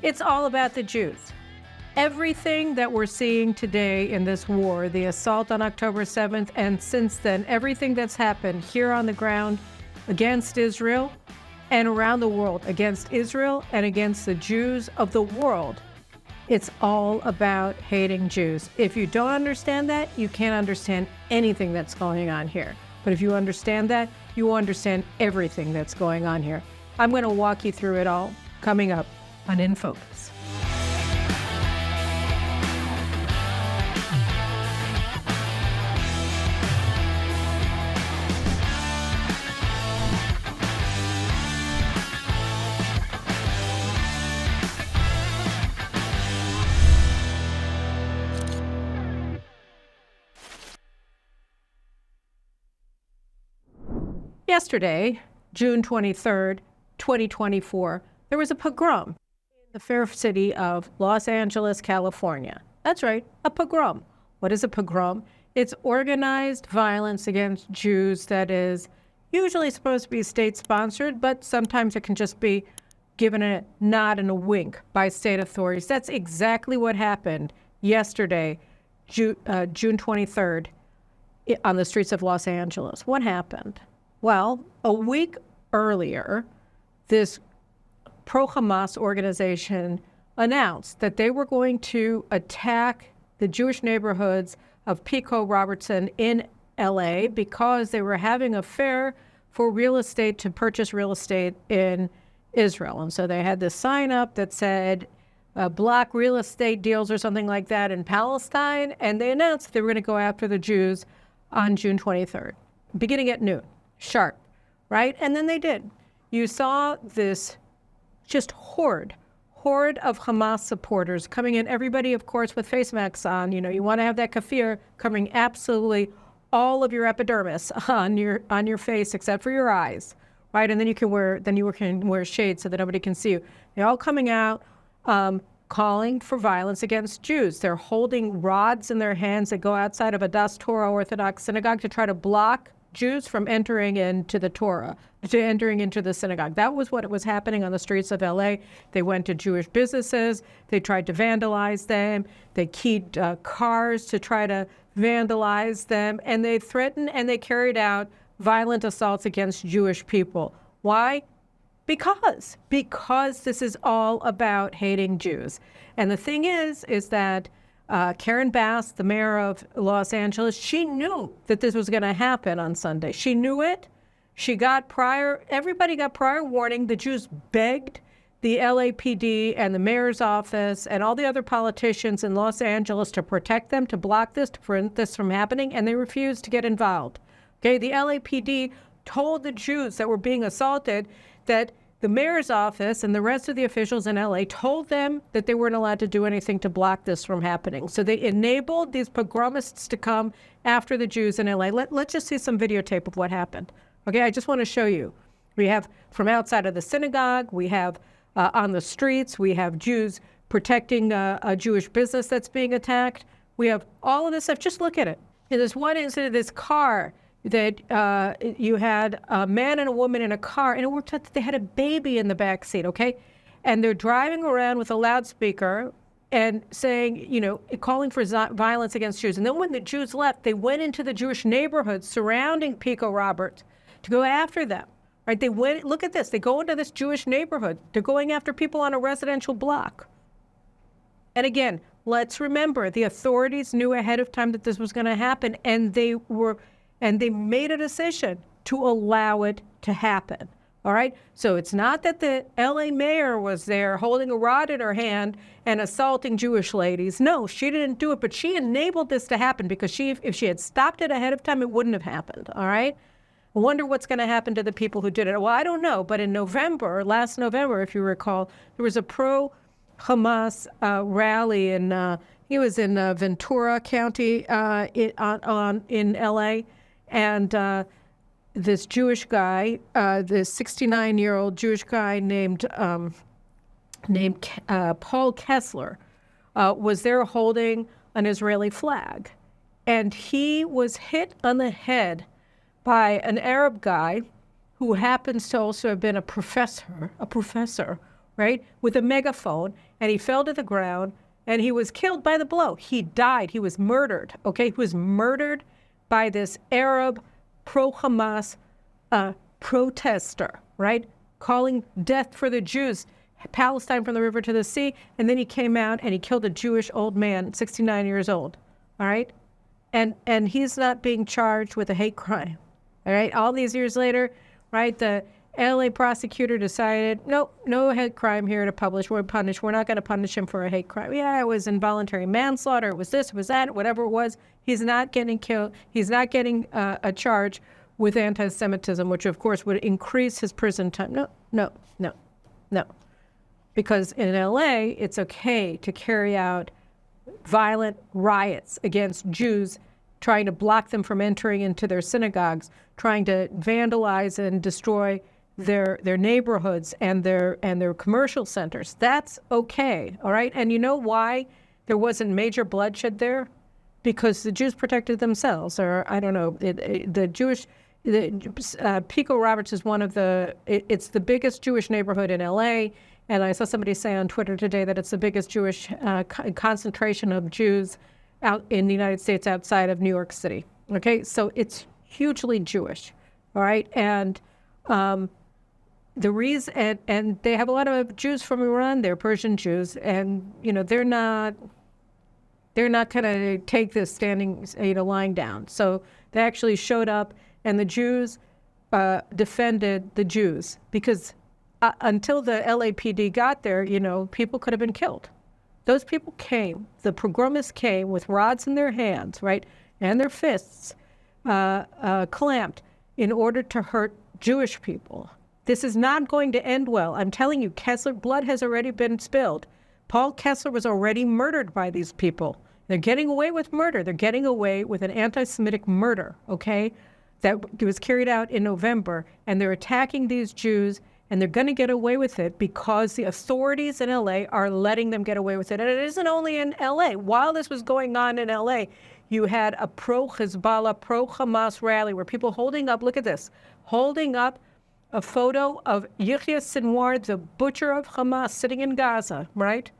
It's all about the Jews. Everything that we're seeing today in this war, the assault on October 7th, and since then, everything that's happened here on the ground against Israel and around the world, against Israel and against the Jews of the world, it's all about hating Jews. If you don't understand that, you can't understand anything that's going on here. But if you understand that, you will understand everything that's going on here. I'm going to walk you through it all coming up on In Focus. Yesterday, June 23rd, 2024, there was a pogrom in the fair city of Los Angeles, California. That's right, a pogrom. What is a pogrom? It's organized violence against Jews that is usually supposed to be state-sponsored, but sometimes it can just be given a nod and a wink by state authorities. That's exactly what happened yesterday, June 23rd, on the streets of Los Angeles. What happened? Well, a week earlier, this Pro-Hamas organization announced that they were going to attack the Jewish neighborhoods of Pico Robertson in LA because they were having a fair for real estate to purchase real estate in Israel. And so they had this sign up that said, block real estate deals or something like that in Palestine. And they announced they were going to go after the Jews on June 23rd, beginning at noon. Sharp, right? And then they did. You saw this just horde of Hamas supporters coming in, everybody, of course, with face masks on. You know, you want to have that kafir covering absolutely all of your epidermis on your face except for your eyes, right? And then you can wear shades so that nobody can see you. They're all coming out, calling for violence against Jews. They're holding rods in their hands that go outside of a Das Torah Orthodox synagogue to try to block Jews from entering into the Torah, to entering into the synagogue. That was what was happening on the streets of LA. They went to Jewish businesses. They tried to vandalize them. They keyed cars to try to vandalize them. And they threatened and they carried out violent assaults against Jewish people. Why? Because this is all about hating Jews. And the thing is that Karen Bass, the mayor of Los Angeles, she knew that this was going to happen on Sunday. She knew it. Everybody got prior warning. The Jews begged the LAPD and the mayor's office and all the other politicians in Los Angeles to protect them, to block this, to prevent this from happening, and they refused to get involved. Okay, the LAPD told the Jews that were being assaulted that the mayor's office and the rest of the officials in LA told them that they weren't allowed to do anything to block this from happening. So they enabled these pogromists to come after the Jews in LA. Let's just see some videotape of what happened. Okay, I just want to show you. We have from outside of the synagogue, we have on the streets, we have Jews protecting a Jewish business that's being attacked. We have all of this stuff. Just look at it. There's one incident, this car that you had a man and a woman in a car, and it worked out that they had a baby in the back seat, okay? And they're driving around with a loudspeaker and saying, you know, calling for violence against Jews. And then when the Jews left, they went into the Jewish neighborhoods surrounding Pico Roberts to go after them, right? They went, look at this, they go into this Jewish neighborhood. They're going after people on a residential block. And again, let's remember, the authorities knew ahead of time that this was going to happen, and they made a decision to allow it to happen, all right? So it's not that the LA mayor was there holding a rod in her hand and assaulting Jewish ladies. No, she didn't do it, but she enabled this to happen because if she had stopped it ahead of time, it wouldn't have happened, all right? I wonder what's going to happen to the people who did it. Well, I don't know, but in November, last November, if you recall, there was a pro-Hamas rally in, it was in Ventura County in LA. And this Jewish guy, this 69-year-old Jewish guy named Paul Kessler, was there holding an Israeli flag. And he was hit on the head by an Arab guy who happens to also have been a professor right, with a megaphone, and he fell to the ground, and he was killed by the blow. He died. He was murdered, okay? He was murdered by this Arab pro-Hamas protester, right, calling death for the Jews, Palestine from the river to the sea, and then he came out and he killed a Jewish old man, 69 years old, all right? And he's not being charged with a hate crime, all right? All these years later, right, the LA prosecutor decided, nope, no hate crime here to publish. We're punished. We're not going to punish him for a hate crime. Yeah, it was involuntary manslaughter. It was this, it was that, whatever it was. He's not getting killed. He's not getting a charge with anti-Semitism, which of course would increase his prison time. No. Because in LA, it's okay to carry out violent riots against Jews, trying to block them from entering into their synagogues, trying to vandalize and destroy their neighborhoods and their commercial centers. That's okay, all right? And you know why there wasn't major bloodshed there? Because the Jews protected themselves, or I don't know, Pico Roberts is one of it's the biggest Jewish neighborhood in LA, and I saw somebody say on Twitter today that it's the biggest Jewish concentration of Jews out in the United States outside of New York City. Okay, so it's hugely Jewish, all right, and the reason, and they have a lot of Jews from Iran. They're Persian Jews, and they're not going to take this lying down. So they actually showed up, and the Jews defended the Jews because until the LAPD got there, people could have been killed. Those people came, the pogromists came with rods in their hands, right, and their fists clamped in order to hurt Jewish people. This is not going to end well. I'm telling you, Kessler, blood has already been spilled. Paul Kessler was already murdered by these people. They're getting away with murder. They're getting away with an anti-Semitic murder, okay, that was carried out in November, and they're attacking these Jews, and they're going to get away with it because the authorities in LA are letting them get away with it. And it isn't only in LA. While this was going on in LA, you had a pro-Hezbollah, pro-Hamas rally where people holding up, look at this, holding up a photo of Yahya Sinwar, the butcher of Hamas, sitting in Gaza, right?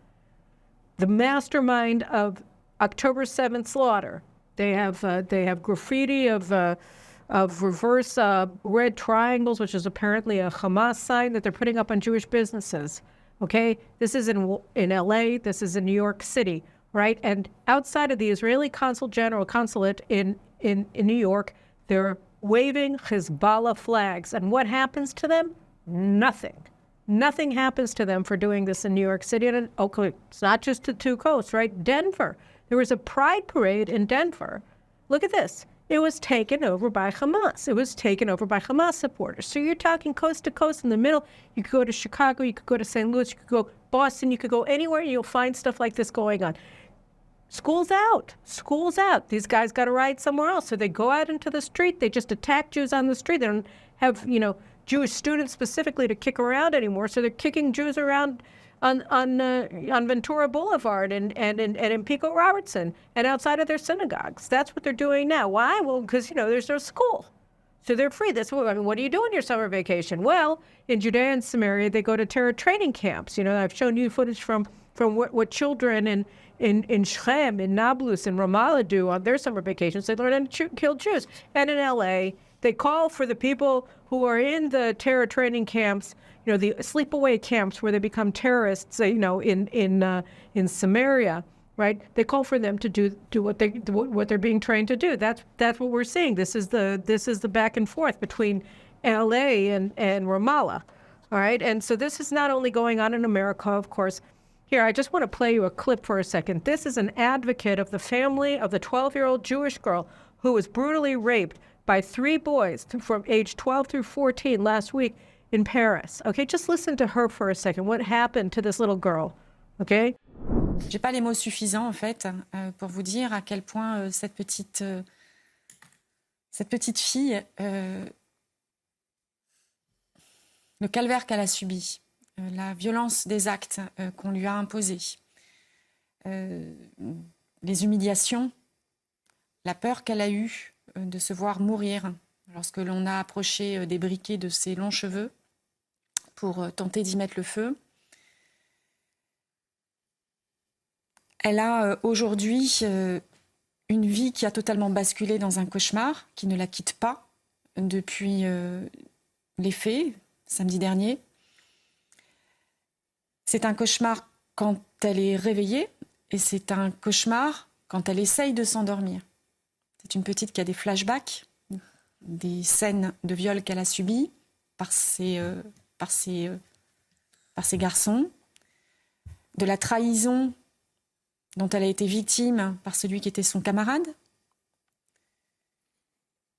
The mastermind of October 7th slaughter. They have graffiti of reverse red triangles, which is apparently a Hamas sign that they're putting up on Jewish businesses. Okay, this is in LA. This is in New York City, right? And outside of the Israeli consulate in New York, they're waving Hezbollah flags. And what happens to them? Nothing. Nothing happens to them for doing this in New York City. And okay, it's not just the two coasts, right? Denver. There was a pride parade in Denver. Look at this. It was taken over by Hamas. It was taken over by Hamas supporters. So you're talking coast to coast in the middle. You could go to Chicago, you could go to St. Louis, you could go Boston, you could go anywhere, and you'll find stuff like this going on. School's out. School's out. These guys got to ride somewhere else. So they go out into the street. They just attack Jews on the street. They don't have, Jewish students specifically to kick around anymore. So they're kicking Jews around on Ventura Boulevard and in Pico Robertson and outside of their synagogues. That's what they're doing now. Why? Well, because, there's no school. So they're free. That's what do you do on your summer vacation? Well, in Judea and Samaria, they go to terror training camps. I've shown you footage from what children in Shechem, in Nablus, in Ramallah do on their summer vacations. They learn to kill Jews. And in LA, they call for the people who are in the terror training camps, the sleepaway camps where they become terrorists, in Samaria, right? They call for them to do what they're being trained to do. That's what we're seeing. This is the back and forth between LA and Ramallah, all right? And so this is not only going on in America, of course. Here, I just want to play you a clip for a second. This is an advocate of the family of the 12-year-old Jewish girl who was brutally raped by 3 boys from age 12 through 14 last week in Paris. Okay, just listen to her for a second. What happened to this little girl? Okay? J'ai pas les mots suffisants en fait pour vous dire à quel point cette petite fille, le calvaire qu'elle a subi, la violence des actes qu'on lui a imposés, les humiliations, la peur qu'elle a eue de se voir mourir lorsque l'on a approché des briquets de ses longs cheveux pour tenter d'y mettre le feu. Elle a aujourd'hui une vie qui a totalement basculé dans un cauchemar, qui ne la quitte pas depuis les faits, samedi dernier. C'est un cauchemar quand elle est réveillée et c'est un cauchemar quand elle essaye de s'endormir. C'est une petite qui a des flashbacks, des scènes de viol qu'elle a subies par ses garçons, de la trahison dont elle a été victime par celui qui était son camarade,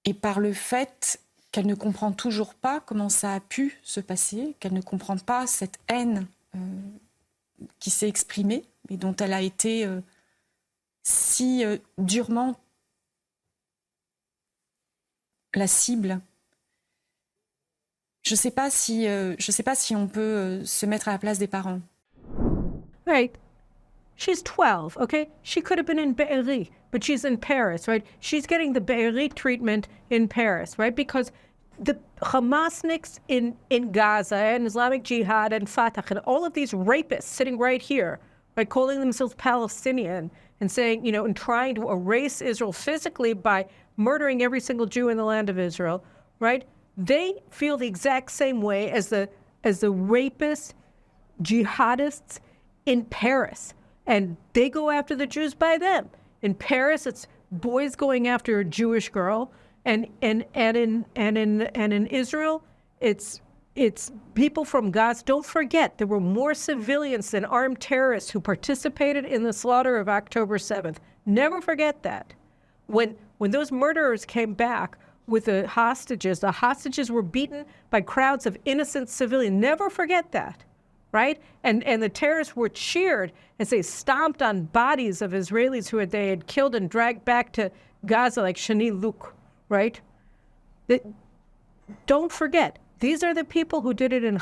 et par le fait qu'elle ne comprend toujours pas comment ça a pu se passer, qu'elle ne comprend pas cette haine qui s'est exprimée et dont elle a été si durement la cible. Je sais pas si on peut se mettre à la place des parents. Right. She's 12, okay? She could have been in Be'eri, but she's in Paris, right? She's getting the Be'eri treatment in Paris, right? Because the Hamasniks in Gaza and Islamic Jihad and Fatah and all of these rapists sitting right here, right, calling themselves Palestinian and saying, and trying to erase Israel physically by murdering every single Jew in the land of Israel, right? They feel the exact same way as the rapist jihadists in Paris. And they go after the Jews by them. In Paris, it's boys going after a Jewish girl, and in Israel, it's people from Gaza. Don't forget, there were more civilians than armed terrorists who participated in the slaughter of October 7th. Never forget that. When those murderers came back with the hostages were beaten by crowds of innocent civilians. Never forget that. Right? And the terrorists were cheered as they stomped on bodies of Israelis who they had killed and dragged back to Gaza like Shani Luke, right? Don't forget, these are the people who did it in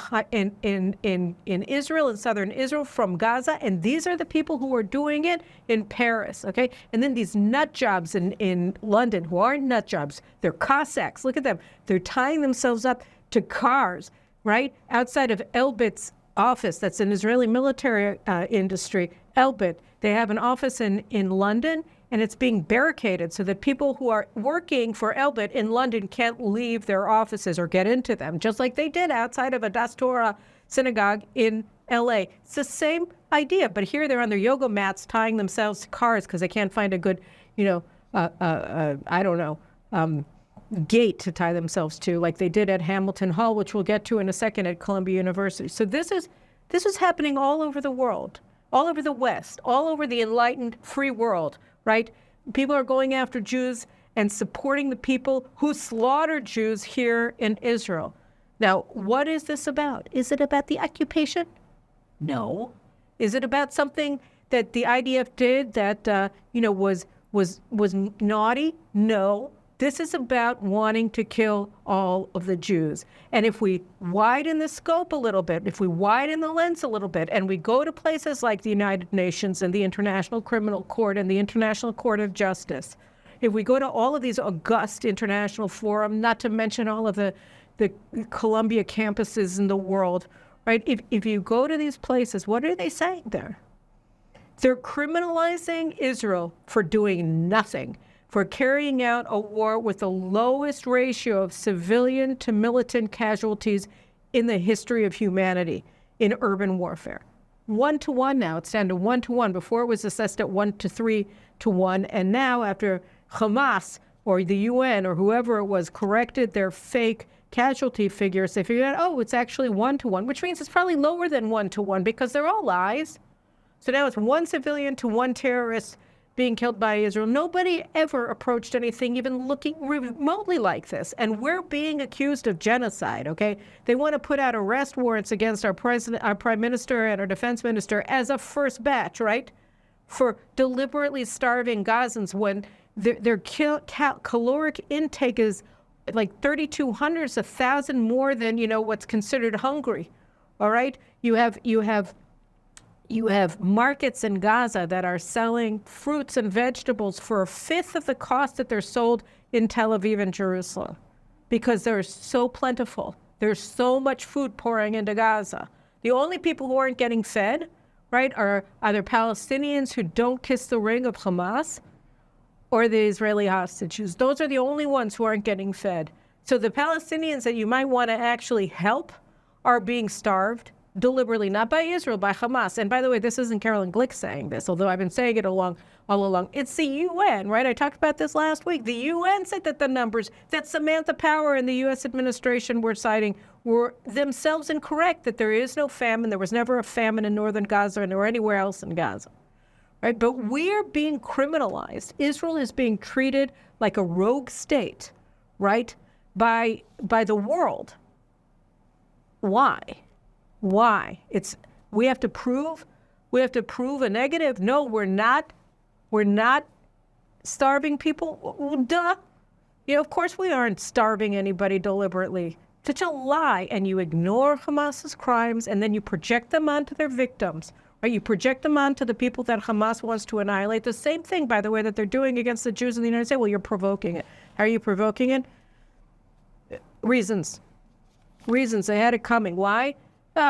Israel, in southern Israel, from Gaza, and these are the people who are doing it in Paris, okay? And then these nut jobs in London who aren't nut jobs, they're Cossacks, look at them. They're tying themselves up to cars, right? Outside of Elbit's office, that's an Israeli military industry, Elbit. They have an office in London, and it's being barricaded so that people who are working for Elbit in London can't leave their offices or get into them, just like they did outside of a Das Torah synagogue in LA. It's the same idea, but here they're on their yoga mats tying themselves to cars because they can't find a good, gate to tie themselves to, like they did at Hamilton Hall, which we'll get to in a second at Columbia University. So this is happening all over the world, all over the West, all over the enlightened free world, right? People are going after Jews and supporting the people who slaughtered Jews here in Israel. Now, what is this about? Is it about the occupation? No. Is it about something that the IDF did that was naughty? No. This is about wanting to kill all of the Jews. And if we widen the scope a little bit, if we widen the lens a little bit, and we go to places like the United Nations and the International Criminal Court and the International Court of Justice, if we go to all of these august international forums, not to mention all of the Columbia campuses in the world, right? If you go to these places, what are they saying there? They're criminalizing Israel for doing nothing, for carrying out a war with the lowest ratio of civilian to militant casualties in the history of humanity in urban warfare. 1-to-1 now, it's down to 1-to-1. Before it was assessed at 1-to-3-to-1, and now after Hamas or the UN or whoever it was corrected their fake casualty figures, they figured out, it's actually 1-to-1, which means it's probably lower than 1-to-1 because they're all lies. So now it's 1 civilian to 1 terrorist being killed by Israel. Nobody ever approached anything even looking remotely like this. And we're being accused of genocide, okay? They want to put out arrest warrants against our president, our prime minister, and our defense minister as a first batch, right? For deliberately starving Gazans when their caloric intake is like 3,200, 1,000 more than, what's considered hungry, all right? You have markets in Gaza that are selling fruits and vegetables for 1/5 of the cost that they're sold in Tel Aviv and Jerusalem because they're so plentiful. There's so much food pouring into Gaza. The only people who aren't getting fed right, are either Palestinians who don't kiss the ring of Hamas or the Israeli hostages. Those are the only ones who aren't getting fed. So the Palestinians that you might want to actually help are being starved deliberately, not by Israel, by Hamas. And by the way, this isn't Caroline Glick saying this, although I've been saying it all along. It's the UN, right? I talked about this last week. The UN said that the numbers that Samantha Power and the U.S. administration were citing were themselves incorrect, that there is no famine. There was never a famine in northern Gaza or anywhere else in Gaza, right? But we're being criminalized. Israel is being treated like a rogue state, right, by the world. Why? We have to prove a negative. No, we're not starving people. Well, duh. Of course we aren't starving anybody deliberately. Such a lie. And you ignore Hamas's crimes, and then you project them onto their victims. Right? You project them onto the people that Hamas wants to annihilate. The same thing, by the way, that they're doing against the Jews in the United States. Well, you're provoking it. How are you provoking it? Reasons. They had it coming. Why?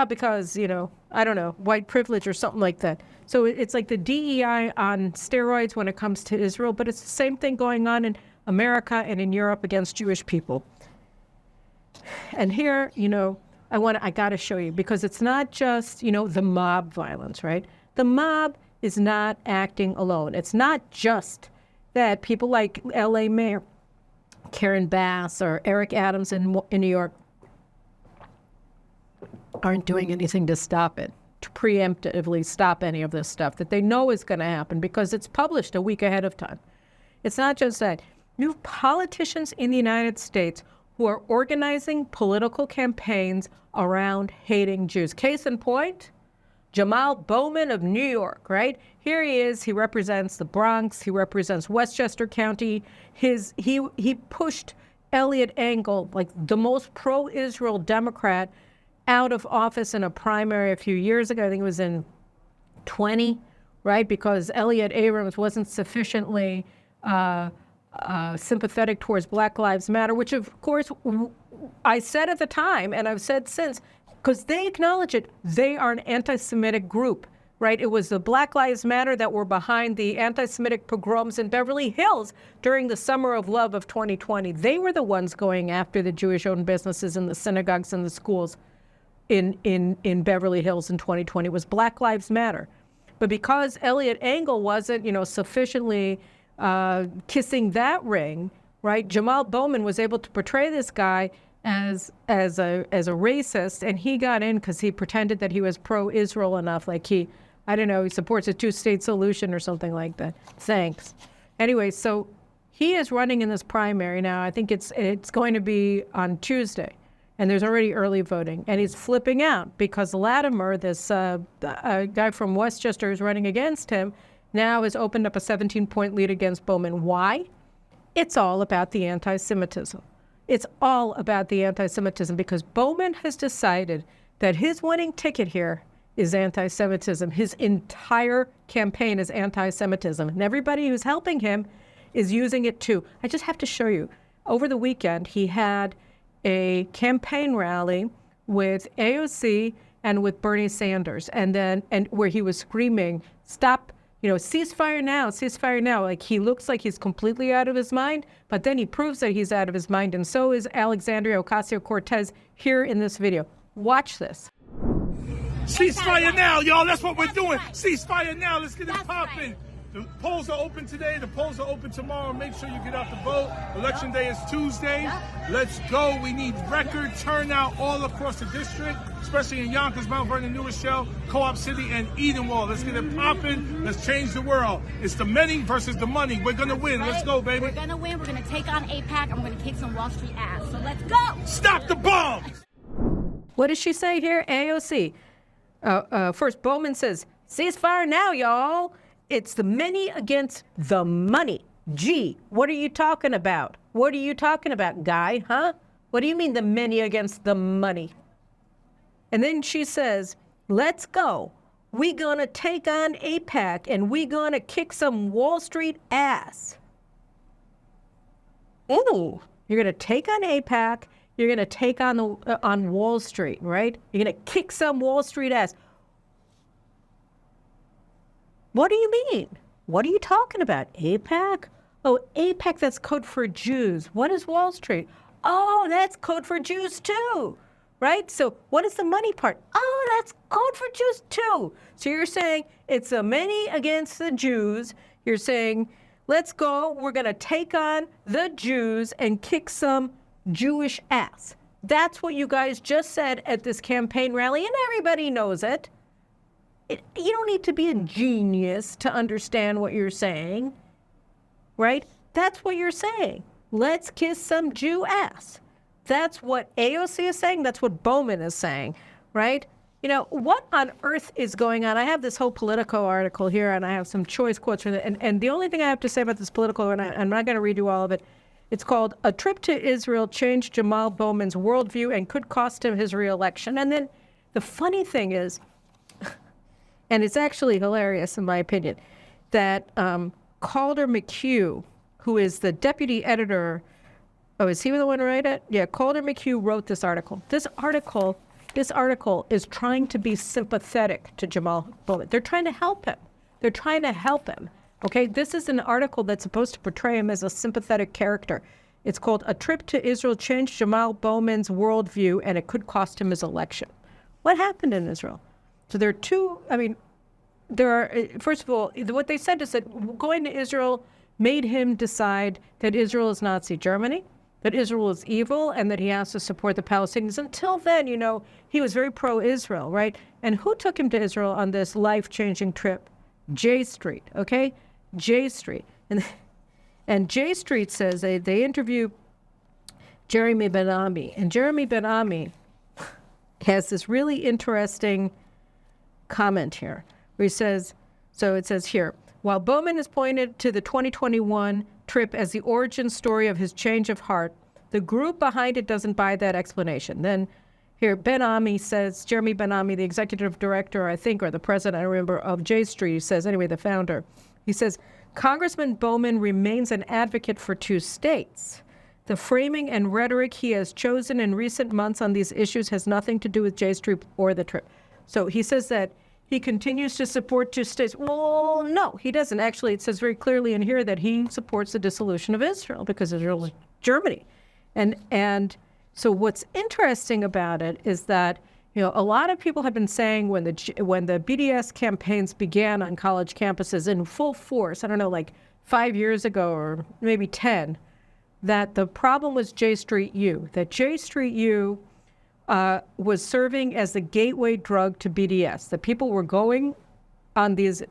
Because, I don't know, white privilege or something like that. So it's like the DEI on steroids when it comes to Israel, but it's the same thing going on in America and in Europe against Jewish people. And here, I got to show you, because it's not just, the mob violence, right? The mob is not acting alone. It's not just that people like LA Mayor Karen Bass or Eric Adams in New York aren't doing anything to stop it, to preemptively stop any of this stuff that they know is going to happen because it's published a week ahead of time. It's not just that. You have politicians in the United States who are organizing political campaigns around hating Jews. Case in point, Jamal Bowman of New York, right? Here he is. He represents the Bronx. He represents Westchester County. He pushed Eliot Engel, like the most pro-Israel Democrat, out of office in a primary a few years ago. I think it was in 20, right? Because Elliot Abrams wasn't sufficiently sympathetic towards Black Lives Matter, which of course I said at the time, and I've said since, because they acknowledge it, they are an anti-Semitic group, right? It was the Black Lives Matter that were behind the anti-Semitic pogroms in Beverly Hills during the Summer of Love of 2020. They were the ones going after the Jewish-owned businesses and the synagogues and the schools in Beverly Hills in 2020. It was Black Lives Matter. But because Eliot Engel wasn't, sufficiently kissing that ring, right? Jamal Bowman was able to portray this guy as a racist, and he got in because he pretended that he was pro-Israel enough, like he supports a two-state solution or something like that. Thanks. Anyway, so he is running in this primary now. I think it's going to be on Tuesday. And there's already early voting. And he's flipping out because Latimer, this guy from Westchester who's running against him, now has opened up a 17-point lead against Bowman. Why? It's all about the anti-Semitism. It's all about the anti-Semitism because Bowman has decided that his winning ticket here is anti-Semitism. His entire campaign is anti-Semitism. And everybody who's helping him is using it too. I just have to show you. Over the weekend, he had a campaign rally with AOC and with Bernie Sanders, and where he was screaming, "Stop, ceasefire now." Like, he looks like he's completely out of his mind, but then he proves that he's out of his mind, and so is Alexandria Ocasio-Cortez here in this video. Watch this. Ceasefire now, y'all. That's what we're doing. Ceasefire now. Let's get it popping. The polls are open today. The polls are open tomorrow. Make sure you get out to vote. Election day is Tuesday. Let's go. We need record turnout all across the district, especially in Yonkers, Mount Vernon, New Rochelle, Co-op City, and Edenwald. Let's get it popping. Let's change the world. It's the many versus the money. We're going to win. Let's go, baby. We're going to win. We're going to take on AIPAC, and we're going to kick some Wall Street ass. So let's go. Stop the bombs. What does she say here? AOC. First, Bowman says, ceasefire now, y'all. It's the many against the money. Gee, what are you talking about? What are you talking about, guy, huh? What do you mean the many against the money? And then she says, let's go. We gonna take on AIPAC and we gonna kick some Wall Street ass. Ooh, you're gonna take on AIPAC. You're gonna take on Wall Street, right? You're gonna kick some Wall Street ass. What do you mean? What are you talking about? AIPAC? Oh, AIPAC, that's code for Jews. What is Wall Street? Oh, that's code for Jews too, right? So what is the money part? Oh, that's code for Jews too. So you're saying it's a many against the Jews. You're saying, let's go, we're going to take on the Jews and kick some Jewish ass. That's what you guys just said at this campaign rally, and everybody knows it. You don't need to be a genius to understand what you're saying, right? That's what you're saying. Let's kiss some Jew ass. That's what AOC is saying. That's what Bowman is saying, right? You know, what on earth is going on? I have this whole Politico article here, and I have some choice quotes from it. And the only thing I have to say about this Politico, and I'm not going to read you all of it, it's called "A Trip to Israel Changed Jamal Bowman's Worldview and Could Cost Him His Re-Election." And then the funny thing is, and it's actually hilarious in my opinion, that Calder McHugh, who is the deputy editor, oh, is he the one who wrote it? Yeah, Calder McHugh wrote this article. This article is trying to be sympathetic to Jamal Bowman. They're trying to help him. They're trying to help him. Okay, this is an article that's supposed to portray him as a sympathetic character. It's called "A Trip to Israel Changed Jamal Bowman's Worldview and It Could Cost Him His Election." What happened in Israel? So there are two, first of all, what they said is that going to Israel made him decide that Israel is Nazi Germany, that Israel is evil, and that he has to support the Palestinians. Until then, you know, he was very pro-Israel, right? And who took him to Israel on this life-changing trip? J Street, okay? J Street. And J Street says they interview Jeremy Ben-Ami, and Jeremy Ben-Ami has this really interesting comment here where he says, so it says here, while Bowman is pointed to the 2021 trip as the origin story of his change of heart, the group behind it doesn't buy that explanation. Then here, Ben-Ami says, Jeremy Ben-Ami, the executive director, I think, or the president, I remember, of J Street, he says, anyway, the founder, he says, Congressman Bowman remains an advocate for two states. The framing and rhetoric he has chosen in recent months on these issues has nothing to do with J Street or the trip. So he says that he continues to support two states. Well, no, he doesn't. Actually, it says very clearly in here that he supports the dissolution of Israel because Israel is Germany. And so what's interesting about it is that, you know, a lot of people have been saying when the BDS campaigns began on college campuses in full force, I don't know, like 5 years ago or maybe 10, that the problem was J Street U, that J Street U was serving as the gateway drug to BDS, that people were going on these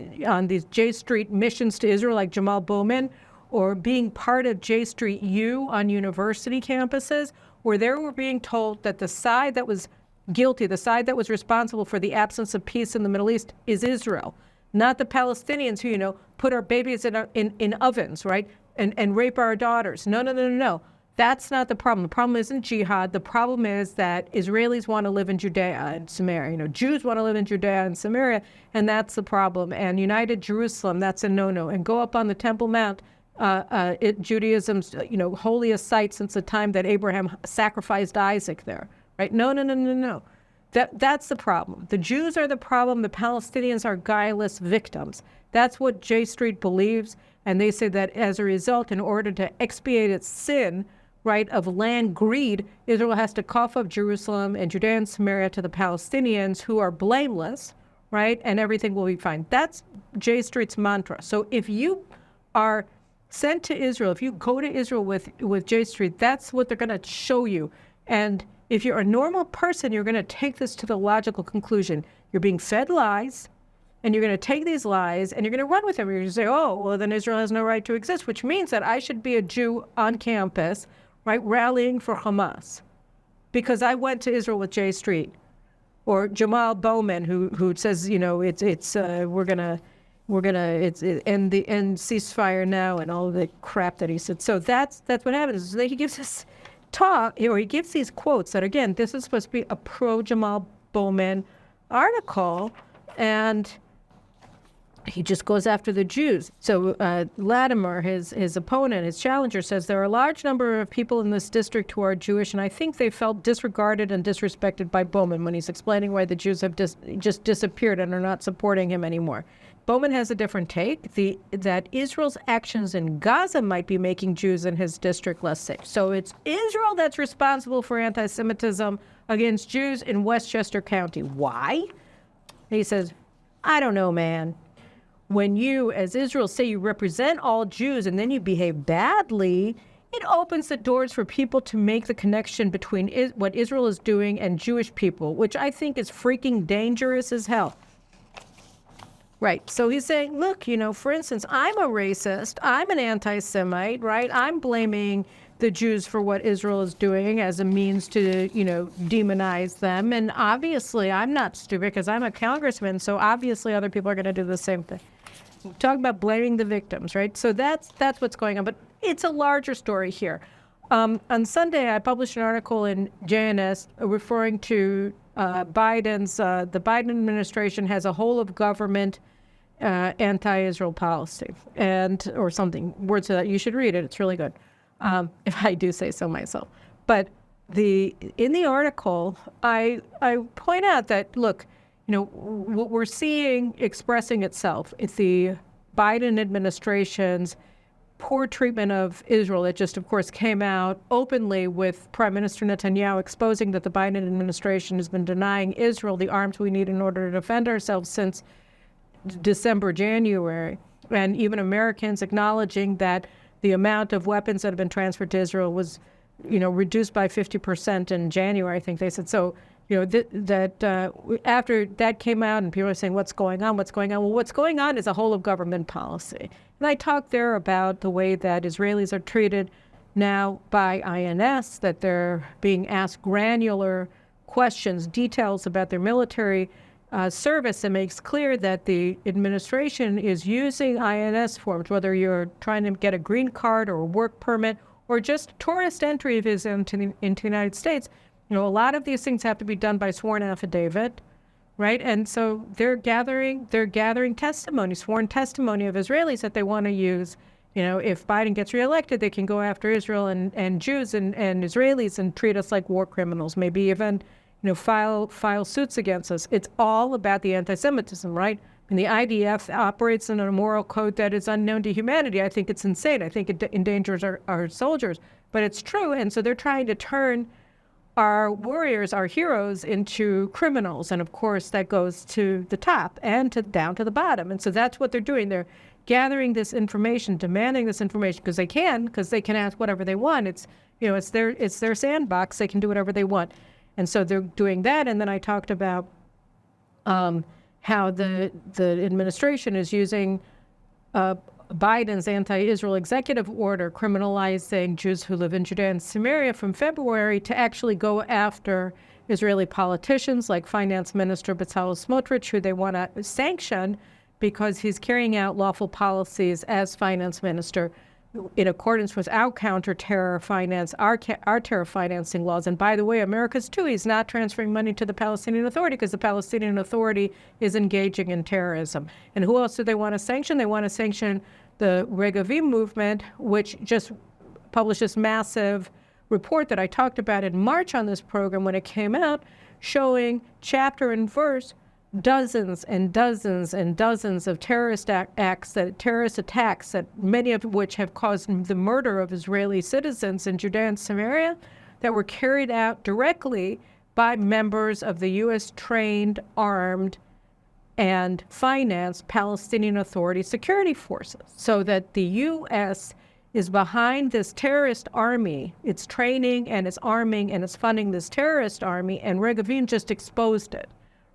J Street missions to Israel like Jamal Bowman, or being part of J Street U on university campuses, where they were being told that the side that was guilty, the side that was responsible for the absence of peace in the Middle East is Israel, not the Palestinians who, you know, put our babies in ovens, right? And rape our daughters. No. That's not the problem. The problem isn't jihad. The problem is that Israelis want to live in Judea and Samaria. You know, Jews want to live in Judea and Samaria, and that's the problem. And United Jerusalem, that's a no-no. And go up on the Temple Mount, Judaism's, you know, holiest site since the time that Abraham sacrificed Isaac there, right? No. That's the problem. The Jews are the problem. The Palestinians are guileless victims. That's what J Street believes. And they say that as a result, in order to expiate its sin, right, of land greed, Israel has to cough up Jerusalem and Judea and Samaria to the Palestinians, who are blameless, right, and everything will be fine. That's J Street's mantra. So if you are sent to Israel, if you go to Israel with J Street, that's what they're going to show you. And if you're a normal person, you're going to take this to the logical conclusion. You're being fed lies, and you're going to take these lies and you're going to run with them. You're going to say, oh, well, then Israel has no right to exist, which means that I should be a Jew on campus, right, rallying for Hamas because I went to Israel with J Street. Or Jamal Bowman, who says, you know, it's we're gonna end ceasefire now and all of the crap that he said. So that's what happens. He gives this talk, or he gives these quotes that, again, this is supposed to be a pro Jamal Bowman article, and he just goes after the Jews. So Latimer, his opponent, his challenger, says there are a large number of people in this district who are Jewish, and I think they felt disregarded and disrespected by Bowman when he's explaining why the Jews have just disappeared and are not supporting him anymore. Bowman has a different take, that Israel's actions in Gaza might be making Jews in his district less safe. So it's Israel that's responsible for anti-Semitism against Jews in Westchester County. Why? He says, I don't know, man. When you, as Israel, say you represent all Jews and then you behave badly, it opens the doors for people to make the connection between what Israel is doing and Jewish people, which I think is freaking dangerous as hell. Right. So he's saying, look, for instance, I'm a racist. I'm an anti-Semite, right? I'm blaming the Jews for what Israel is doing as a means to, demonize them. And obviously, I'm not stupid because I'm a congressman. So obviously, other people are going to do the same thing. Talk about blaming the victims, right? So that's what's going on. But it's a larger story here. On Sunday, I published an article in JNS referring to Biden's, the Biden administration has a whole of government anti-Israel policy or something, words to that. You should read it. It's really good, if I do say so myself. But in the article, I point out that, look, what we're seeing expressing itself is the Biden administration's poor treatment of Israel. It just, of course, came out openly with Prime Minister Netanyahu exposing that the Biden administration has been denying Israel the arms we need in order to defend ourselves since December, January, and even Americans acknowledging that the amount of weapons that have been transferred to Israel was, reduced by 50% in January, I think they said. So, after that came out and people are saying, what's going on? Well, what's going on is a whole of government policy. And I talked there about the way that Israelis are treated now by INS, that they're being asked granular questions, details about their military service, that makes clear that the administration is using INS forms, whether you're trying to get a green card or a work permit or just tourist entry visa into the United States. A lot of these things have to be done by sworn affidavit, right? And so they're gathering testimony, sworn testimony of Israelis that they want to use. If Biden gets reelected, they can go after Israel and Jews and Israelis and treat us like war criminals, maybe even file suits against us. It's all about the anti-Semitism, right? And the IDF operates in a moral code that is unknown to humanity. I think it's insane. I think it endangers our soldiers, but it's true. And so they're trying to turn our warriors, our heroes, into criminals. And of course, that goes to the top and down to the bottom. And so that's what they're doing. They're gathering this information, demanding this information because they can ask whatever they want. It's their sandbox. They can do whatever they want. And so they're doing that. And then I talked about how the administration is using Biden's anti-Israel executive order criminalizing Jews who live in Judea and Samaria from February to actually go after Israeli politicians like Finance Minister Bezalel Smotrich, who they want to sanction because he's carrying out lawful policies as finance minister in accordance with our counter-terror finance, our terror financing laws. And by the way, America's too. He's not transferring money to the Palestinian Authority because the Palestinian Authority is engaging in terrorism. And who else do they want to sanction? They want to sanction the Regavim movement, which just published this massive report that I talked about in March on this program when it came out, showing chapter and verse dozens and dozens and dozens of terrorist attacks, that many of which have caused the murder of Israeli citizens in Judea and Samaria, that were carried out directly by members of the U.S.-trained, armed, and financed Palestinian Authority security forces. So that the U.S. is behind this terrorist army. It's training and it's arming and it's funding this terrorist army, and Regavim just exposed it.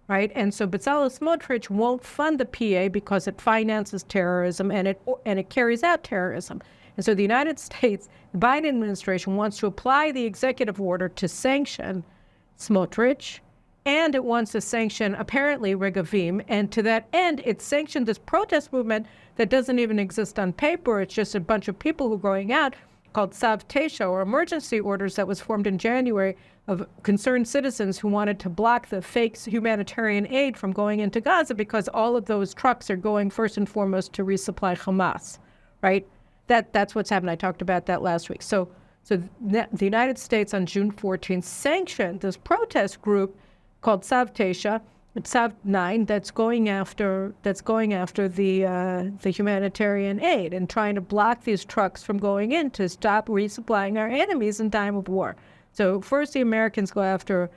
Right, and so Bezalel Smotrich won't fund the PA because it finances terrorism and it carries out terrorism. And so the United States, the Biden administration, wants to apply the executive order to sanction Smotrich, and it wants to sanction apparently Regavim. And to that end, it sanctioned this protest movement that doesn't even exist on paper. It's just a bunch of people who are going out called Savtesha, or emergency orders, that was formed in January of concerned citizens who wanted to block the fake humanitarian aid from going into Gaza, because all of those trucks are going first and foremost to resupply Hamas, right? That's what's happened. I talked about that last week. So the United States on June 14th sanctioned this protest group called Savtesha, Sav 9, that's going after the humanitarian aid and trying to block these trucks from going in to stop resupplying our enemies in time of war. So first the Americans go after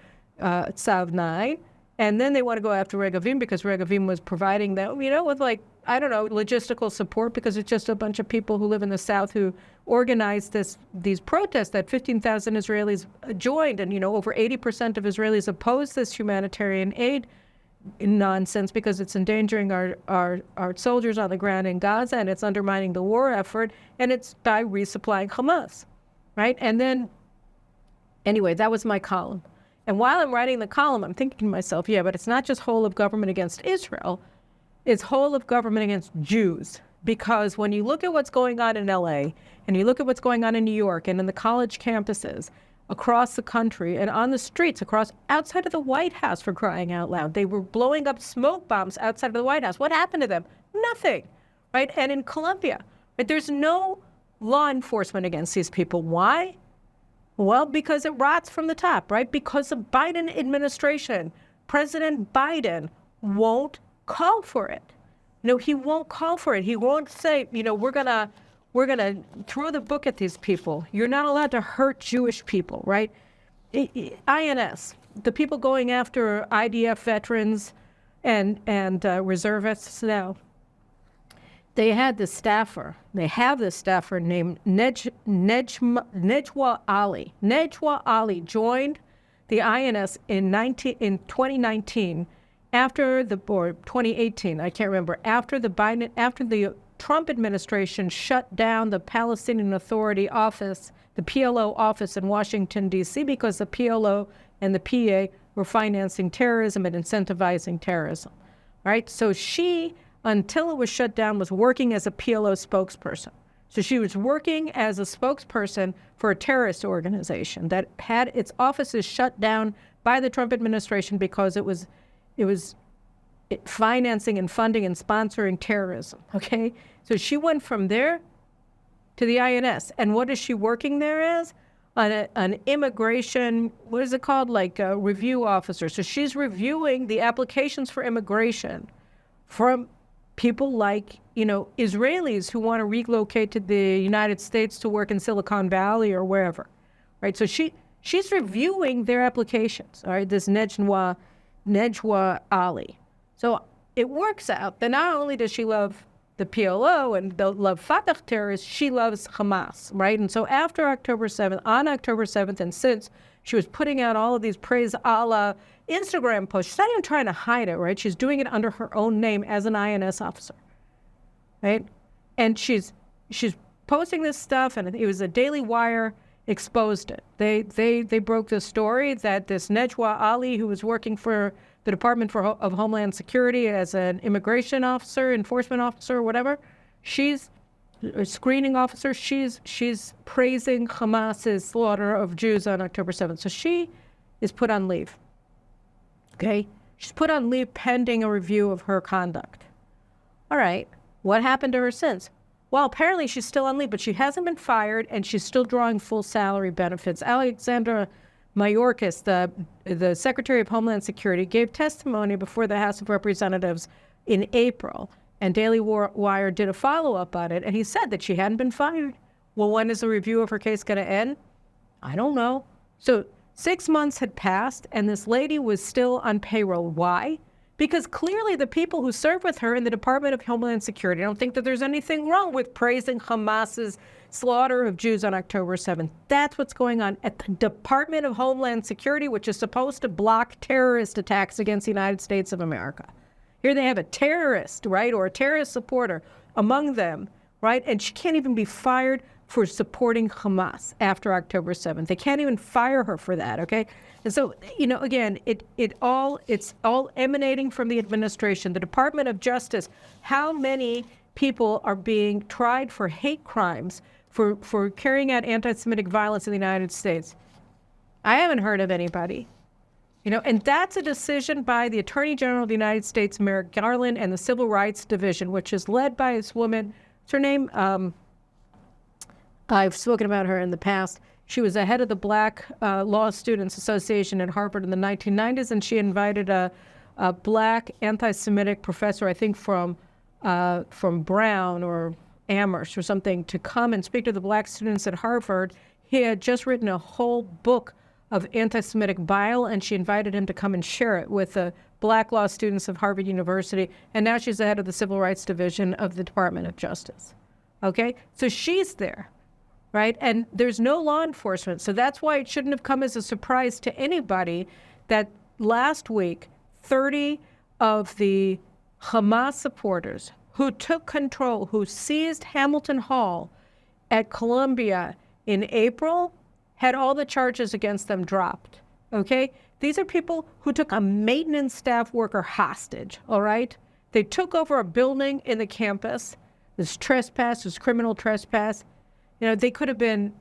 Sav 9, and then they want to go after Regavim, because Regavim was providing them, with logistical support, because it's just a bunch of people who live in the South who organized these protests that 15,000 Israelis joined, and over 80% of Israelis oppose this humanitarian aid nonsense, because it's endangering our soldiers on the ground in Gaza, and it's undermining the war effort, and it's by resupplying Hamas, right? And then, anyway, that was my column. And while I'm writing the column, I'm thinking to myself, yeah, but it's not just whole of government against Israel, it's whole of government against Jews. Because when you look at what's going on in LA, and you look at what's going on in New York and in the college campuses across the country and on the streets outside of the White House, for crying out loud, they were blowing up smoke bombs outside of the White House. What happened to them? Nothing, right? And in Colombia, right, there's no law enforcement against these people. Why? Well, because it rots from the top, right? Because the Biden administration, President Biden, won't call for it. He won't call for it. He won't say, we're gonna throw the book at these people. You're not allowed to hurt Jewish people, right? INS, the people going after IDF veterans and reservists now, they have this staffer named Nejwa Ali. Nejwa Ali joined the INS in 2019 after or 2018, I can't remember, after the Trump administration shut down the Palestinian Authority office, the PLO office in Washington, D.C., because the PLO and the PA were financing terrorism and incentivizing terrorism, right? So she, until it was shut down, was working as a PLO spokesperson. So she was working as a spokesperson for a terrorist organization that had its offices shut down by the Trump administration because it was financing and funding and sponsoring terrorism, okay? So she went from there to the INS. And what is she working there as? An immigration, what is it called? Like a review officer. So she's reviewing the applications for immigration from people like, Israelis who want to relocate to the United States to work in Silicon Valley or wherever, right? So she's reviewing their applications, all right? This Nejwa Ali. So it works out that not only does she love the PLO and love Fatah terrorists, she loves Hamas, right? And so on October 7th, and since she was putting out all of these praise Allah Instagram posts, she's not even trying to hide it, right? She's doing it under her own name as an INS officer, right? And she's posting this stuff, and it was a Daily Wire exposed it. They broke the story that this Nejwa Ali, who was working for the Department of Homeland Security as an immigration officer, enforcement officer, whatever, she's a screening officer. She's praising Hamas's slaughter of Jews on October 7th. So she is put on leave. Okay? She's put on leave pending a review of her conduct. All right. What happened to her since? Well, apparently she's still on leave, but she hasn't been fired, and she's still drawing full salary benefits. Alexandra Mayorkas, the Secretary of Homeland Security, gave testimony before the House of Representatives in April, and Daily Wire did a follow-up on it, and he said that she hadn't been fired. Well, when is the review of her case going to end? I don't know. So 6 months had passed, and this lady was still on payroll. Why? Because clearly the people who serve with her in the Department of Homeland Security don't think that there's anything wrong with praising Hamas's slaughter of Jews on October 7th. That's what's going on at the Department of Homeland Security, which is supposed to block terrorist attacks against the United States of America. Here they have a terrorist, right, or a terrorist supporter among them, right, and she can't even be fired for supporting Hamas after October 7th. They can't even fire her for that, okay? And so, again, it's all emanating from the administration, the Department of Justice. How many people are being tried for hate crimes for carrying out anti-Semitic violence in the United States. I haven't heard of anybody. And that's a decision by the Attorney General of the United States, Merrick Garland, and the Civil Rights Division, which is led by this woman. What's her name? I've spoken about her in the past. She was the head of the Black Law Students Association at Harvard in the 1990s, and she invited a Black anti-Semitic professor, I think from Brown or Amherst or something, to come and speak to the Black students at Harvard. He had just written a whole book of anti-Semitic bile, and she invited him to come and share it with the Black law students of Harvard University. And now she's the head of the Civil Rights Division of the Department of Justice. Okay? So she's there, right? And there's no law enforcement. So that's why it shouldn't have come as a surprise to anybody that last week, 30 of the Hamas supporters who took control, who seized Hamilton Hall at Columbia in April, had all the charges against them dropped, okay? These are people who took a maintenance staff worker hostage, all right? They took over a building in the campus. This trespass, this criminal trespass. They could have been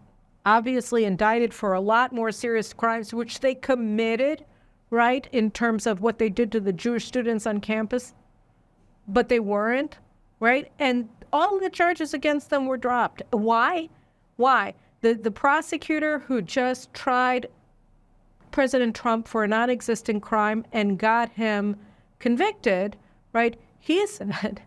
obviously indicted for a lot more serious crimes, which they committed, right, in terms of what they did to the Jewish students on campus, but they weren't, right? And all of the charges against them were dropped. Why? Why? The prosecutor who just tried President Trump for a non-existent crime and got him convicted, right? He said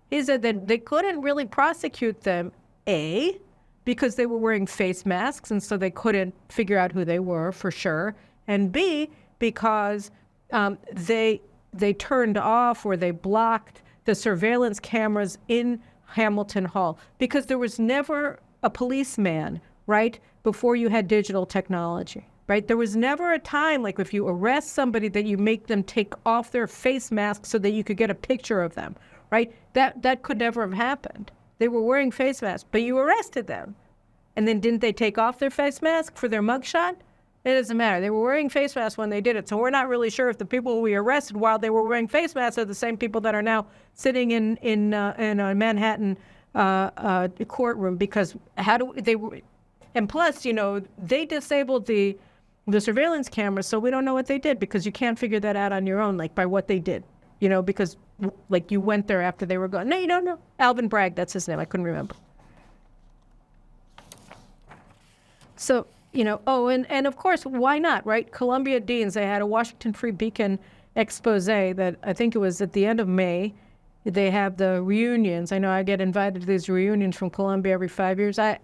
that they couldn't really prosecute them, A, because they were wearing face masks, and so they couldn't figure out who they were for sure, and B, because they turned off or they blocked the surveillance cameras in Hamilton Hall, because there was never a policeman, right, before you had digital technology, right? There was never a time, like if you arrest somebody, that you make them take off their face mask so that you could get a picture of them, right? That could never have happened. They were wearing face masks, but you arrested them. And then didn't they take off their face mask for their mugshot? It doesn't matter. They were wearing face masks when they did it. So we're not really sure if the people we arrested while they were wearing face masks are the same people that are now sitting in a Manhattan courtroom, because and plus, they disabled the surveillance cameras, so we don't know what they did, because you can't figure that out on your own, like by what they did, because like you went there after they were gone. No, you don't know. Alvin Bragg, that's his name. I couldn't remember. So, and of course, why not, right? Columbia Deans, they had a Washington Free Beacon expose that I think it was at the end of May. They have the reunions. I know I get invited to these reunions from Columbia every 5 years. I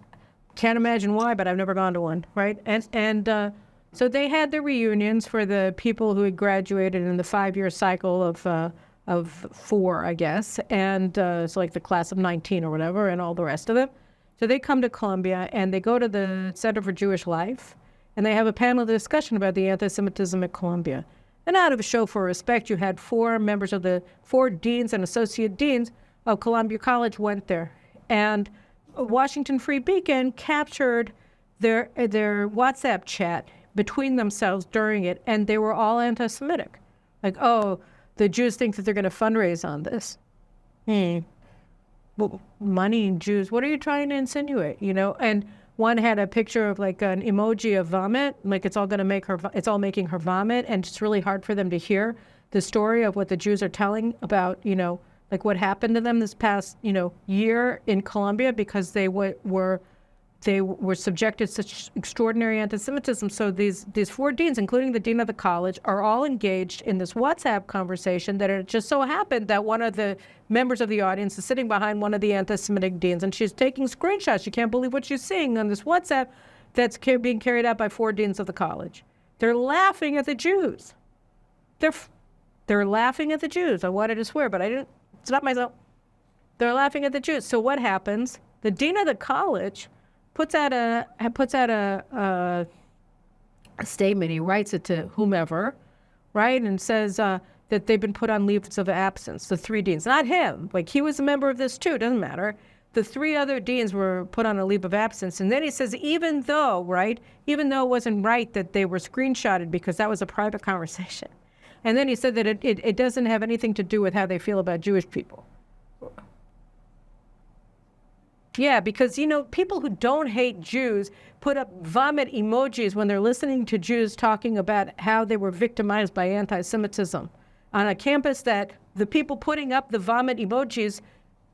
can't imagine why, but I've never gone to one, right? And so they had the reunions for the people who had graduated in the 5-year cycle of 4, I guess, and it's like the class of 19 or whatever, and all the rest of them. So they come to Columbia, and they go to the Center for Jewish Life, and they have a panel discussion about the anti-Semitism at Columbia. And out of a show for respect, you had 4 members of the 4 deans and associate deans of Columbia College went there. And Washington Free Beacon captured their WhatsApp chat between themselves during it, and they were all anti-Semitic. Like, oh, the Jews think that they're going to fundraise on this. Well, money and Jews, what are you trying to insinuate, And one had a picture of like an emoji of vomit, like it's all making her vomit, and it's really hard for them to hear the story of what the Jews are telling about, like what happened to them this past, year in Columbia, because they were subjected to such extraordinary anti-Semitism. So these 4 deans, including the dean of the college, are all engaged in this WhatsApp conversation that it just so happened that one of the members of the audience is sitting behind one of the anti-Semitic deans, and she's taking screenshots. She can't believe what she's seeing on this WhatsApp that's being carried out by 4 deans of the college. They're laughing at the Jews. They're laughing at the Jews. I wanted to swear, but I didn't. It's not myself. They're laughing at the Jews. So what happens? The dean of the college puts out a statement. He writes it to whomever, right, and says that they've been put on leaves of absence. The 3 deans, not him. Like, he was a member of this too. Doesn't matter. The 3 other deans were put on a leave of absence, and then he says, even though it wasn't right that they were screenshotted because that was a private conversation, and then he said that it doesn't have anything to do with how they feel about Jewish people. Yeah, because, you know, people who don't hate Jews put up vomit emojis when they're listening to Jews talking about how they were victimized by anti-Semitism on a campus that the people putting up the vomit emojis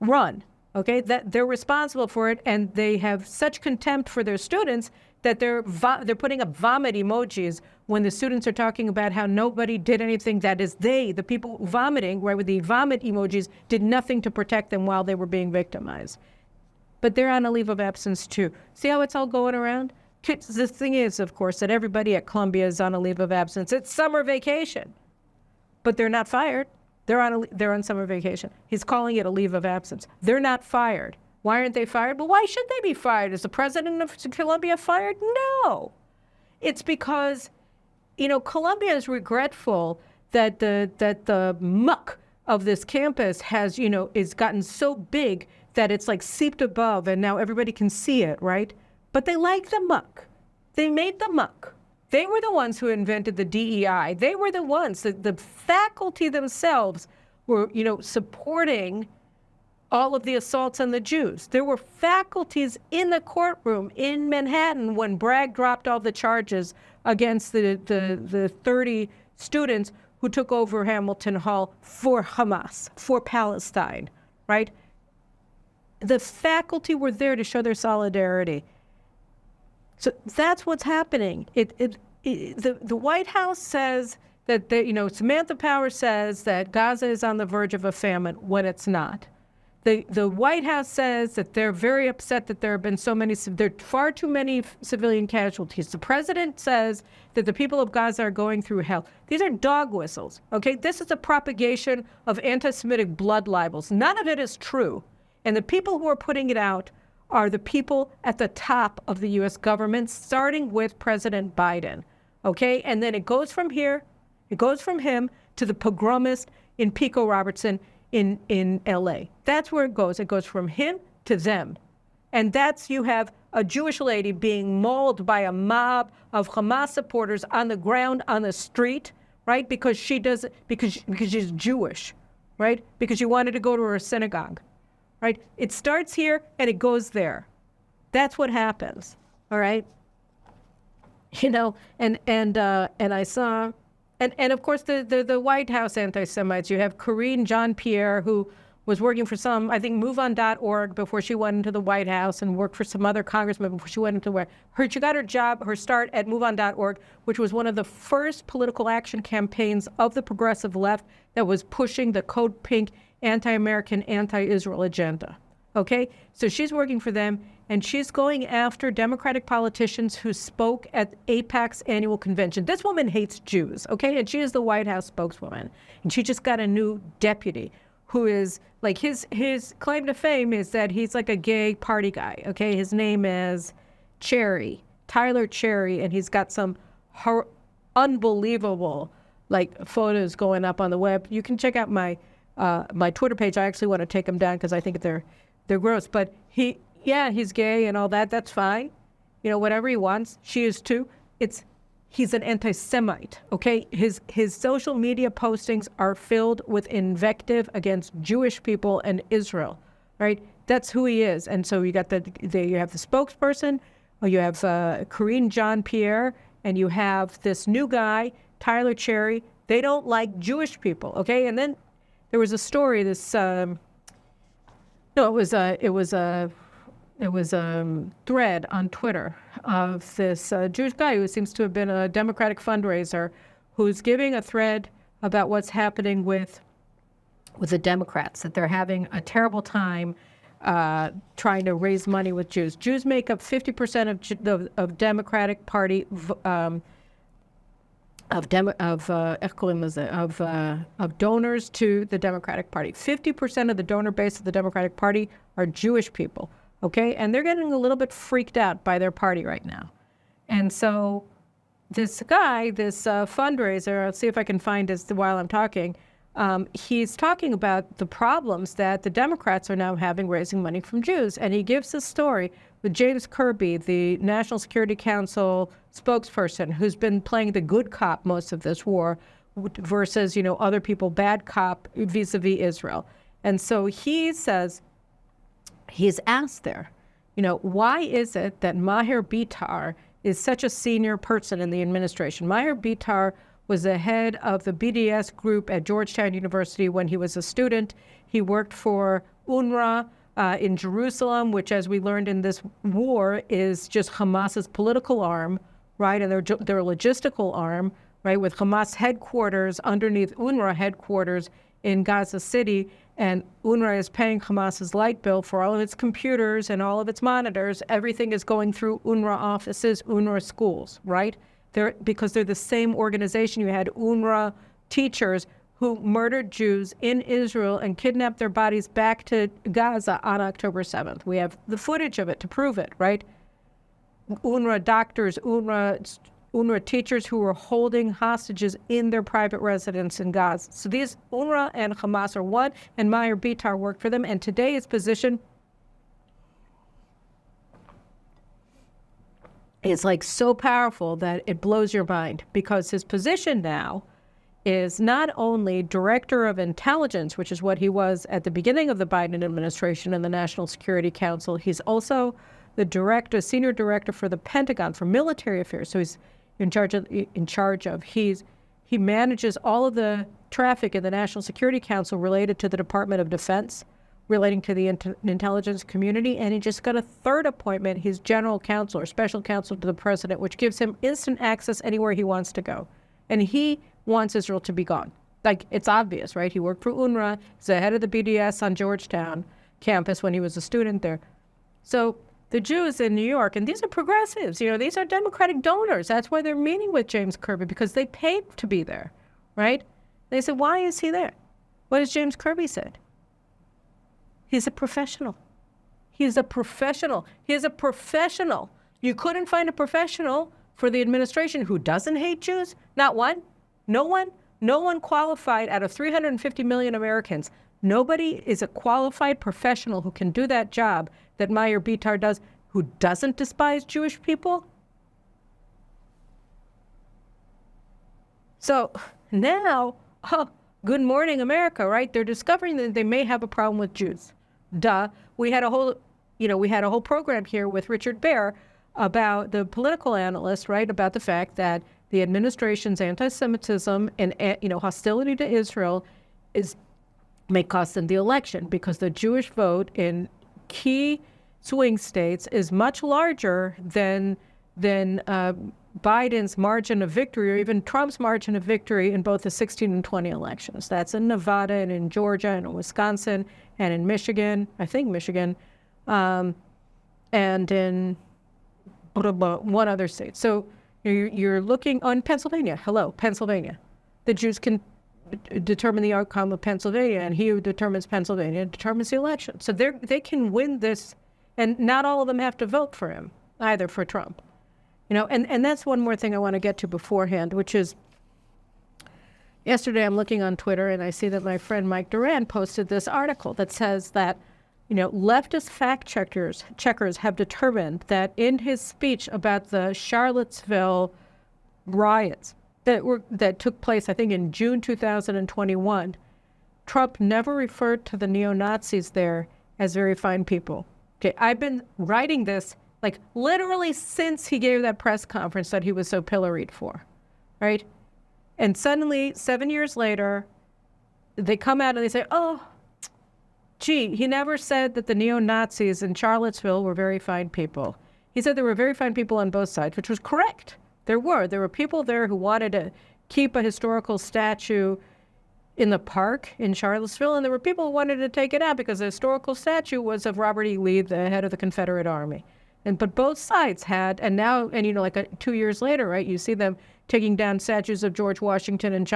run, okay? That they're responsible for it, and they have such contempt for their students that they're putting up vomit emojis when the students are talking about how nobody did anything. That is, the people vomiting, right, with the vomit emojis, did nothing to protect them while they were being victimized. But they're on a leave of absence too. See how it's all going around? The thing is, of course, that everybody at Columbia is on a leave of absence. It's summer vacation, but they're not fired. They're on summer vacation. He's calling it a leave of absence. They're not fired. Why aren't they fired? Well, why should they be fired? Is the president of Columbia fired? No. It's because, you know, Columbia is regretful that the muck of this campus has, you know, is gotten so big that it's like seeped above and now everybody can see it, right? But they like the muck. They made the muck. They were the ones who invented the DEI. They were the ones, the faculty themselves were, you know, supporting all of the assaults on the Jews. There were faculties in the courtroom in Manhattan when Bragg dropped all the charges against the 30 students who took over Hamilton Hall for Hamas, for Palestine, right? The faculty were there to show their solidarity. So that's what's happening. The White House says that, you know, Samantha Power says that Gaza is on the verge of a famine when it's not. The White House says that they're very upset that there have been there are far too many civilian casualties. The president says that the people of Gaza are going through hell. These are dog whistles, okay? This is a propagation of anti-Semitic blood libels. None of it is true. And the people who are putting it out are the people at the top of the U.S. government, starting with President Biden, okay? And then it goes from here, it goes from him to the pogromist in Pico Robertson in L.A. That's where it goes. It goes from him to them. And that's, you have a Jewish lady being mauled by a mob of Hamas supporters on the ground, on the street, right? Because because she's Jewish, right? Because she wanted to go to her synagogue. Right? It starts here and it goes there. That's what happens. All right. You know, and I saw, and of course the White House anti-Semites. You have Karine Jean-Pierre, who was working for I think MoveOn.org before she went into the White House, and worked for some other congressman before she went into she got her start at MoveOn.org, which was one of the first political action campaigns of the progressive left that was pushing the Code Pink anti-American, anti-Israel agenda, okay? So she's working for them, and she's going after Democratic politicians who spoke at AIPAC's annual convention. This woman hates Jews, okay? And she is the White House spokeswoman. And she just got a new deputy who is, like, his claim to fame is that he's like a gay party guy, okay? His name is Tyler Cherry, and he's got some unbelievable, like, photos going up on the web. You can check out my Twitter page. I actually want to take them down because I think they're gross. But he's gay and all that. That's fine. You know, whatever he wants. She is too. He's an anti-Semite. Okay, his social media postings are filled with invective against Jewish people and Israel. Right? That's who he is. And so you got you have the spokesperson, or you have Karine Jean-Pierre, and you have this new guy, Tyler Cherry. They don't like Jewish people. Okay, and then there was a story. It was a thread on Twitter of this Jewish guy who seems to have been a Democratic fundraiser, who's giving a thread about what's happening with the Democrats, that they're having a terrible time trying to raise money with Jews. Jews make up 50% of Democratic Party of donors to the Democratic Party. 50% of the donor base of the Democratic Party are Jewish people, okay? And they're getting a little bit freaked out by their party right now. And so this guy, this fundraiser, I'll see if I can find this while I'm talking, he's talking about the problems that the Democrats are now having raising money from Jews. And he gives a story with James Kirby, the National Security Council spokesperson, who's been playing the good cop most of this war versus, you know, other people, bad cop vis-a-vis Israel. And so he says he's asked there, why is it that Maher Bitar is such a senior person in the administration? Maher Bitar was the head of the BDS group at Georgetown University when he was a student. He worked for UNRWA in Jerusalem, which, as we learned in this war, is just Hamas's political arm, right? And their logistical arm, right? With Hamas headquarters underneath UNRWA headquarters in Gaza City. And UNRWA is paying Hamas's light bill for all of its computers and all of its monitors. Everything is going through UNRWA offices, UNRWA schools, right? Because they're the same organization. You had UNRWA teachers who murdered Jews in Israel and kidnapped their bodies back to Gaza on October 7th. We have the footage of it to prove it, right? UNRWA doctors, UNRWA teachers who were holding hostages in their private residence in Gaza. So these UNRWA and Hamas are one, and Maher Bitar worked for them. And today his position is like so powerful that it blows your mind, because his position now is not only director of intelligence, which is what he was at the beginning of the Biden administration and the National Security Council. He's also the senior director for the Pentagon for military affairs. So he's he manages all of the traffic in the National Security Council related to the Department of Defense, relating to the intelligence community. And he just got a third appointment. He's general counsel or special counsel to the president, which gives him instant access anywhere he wants to go. And he wants Israel to be gone. Like, it's obvious, right? He worked for UNRWA. He's the head of the BDS on Georgetown campus when he was a student there. So the Jews in New York, and these are progressives, these are Democratic donors. That's why they're meeting with James Kirby, because they paid to be there, right? They said, why is he there? What has James Kirby said? He's a professional. He's a professional. He is a professional. You couldn't find a professional for the administration who doesn't hate Jews. Not one. No one. No one qualified out of 350 million Americans. Nobody is a qualified professional who can do that job that Maher Bitar does, who doesn't despise Jewish people. So now, good morning, America, right? They're discovering that they may have a problem with Jews. Duh. We had a whole program here with Richard Baer about the political analyst, right? About the fact that the administration's anti-Semitism and, hostility to Israel may cost them the election, because the Jewish vote in key swing states is much larger than Biden's margin of victory, or even Trump's margin of victory in both the 16 and 20 elections. That's in Nevada and in Georgia and in Wisconsin and in Michigan, I think Michigan, and in one other state. So you're looking on Pennsylvania. Hello, Pennsylvania. The Jews can determine the outcome of Pennsylvania, and he who determines Pennsylvania determines the election. So they can win this, and not all of them have to vote for him, either for Trump. And that's one more thing I want to get to beforehand, which is yesterday I'm looking on Twitter and I see that my friend Mike Duran posted this article that says that, leftist fact checkers have determined that in his speech about the Charlottesville riots that took place, I think, in June 2021, Trump never referred to the neo-Nazis there as very fine people. Okay, I've been writing this literally since he gave that press conference that he was so pilloried for, right? And suddenly, 7 years later, they come out and they say, oh, gee, he never said that the neo-Nazis in Charlottesville were very fine people. He said there were very fine people on both sides, which was correct. There were people there who wanted to keep a historical statue in the park in Charlottesville, and there were people who wanted to take it out because the historical statue was of Robert E. Lee, the head of the Confederate Army. But both sides had, and 2 years later, right, you see them taking down statues of George Washington and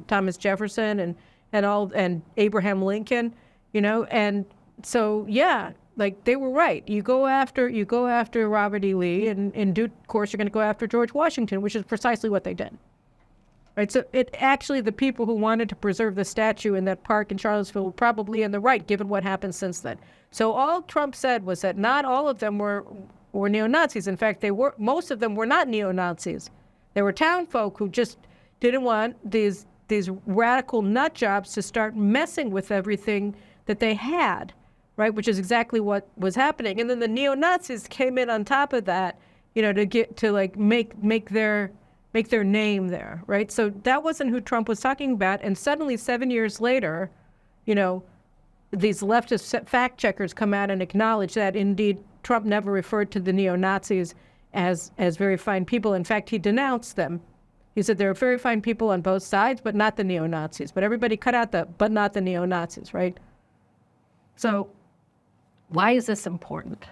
Thomas Jefferson and Abraham Lincoln, and so, yeah, they were right. You go after Robert E. Lee, and in due course, you're going to go after George Washington, which is precisely what they did. Right, so the people who wanted to preserve the statue in that park in Charlottesville were probably in the right, given what happened since then. So all Trump said was that not all of them were neo-Nazis. In fact, most of them were not neo-Nazis. They were town folk who just didn't want these radical nut jobs to start messing with everything that they had, right? Which is exactly what was happening. And then the neo-Nazis came in on top of that, make their name there, right? So that wasn't who Trump was talking about. And suddenly 7 years later, these leftist fact checkers come out and acknowledge that indeed Trump never referred to the neo-Nazis as very fine people. In fact, he denounced them. He said there are very fine people on both sides, but not the neo-Nazis. But everybody cut out but not the neo-Nazis, right? So why is this important?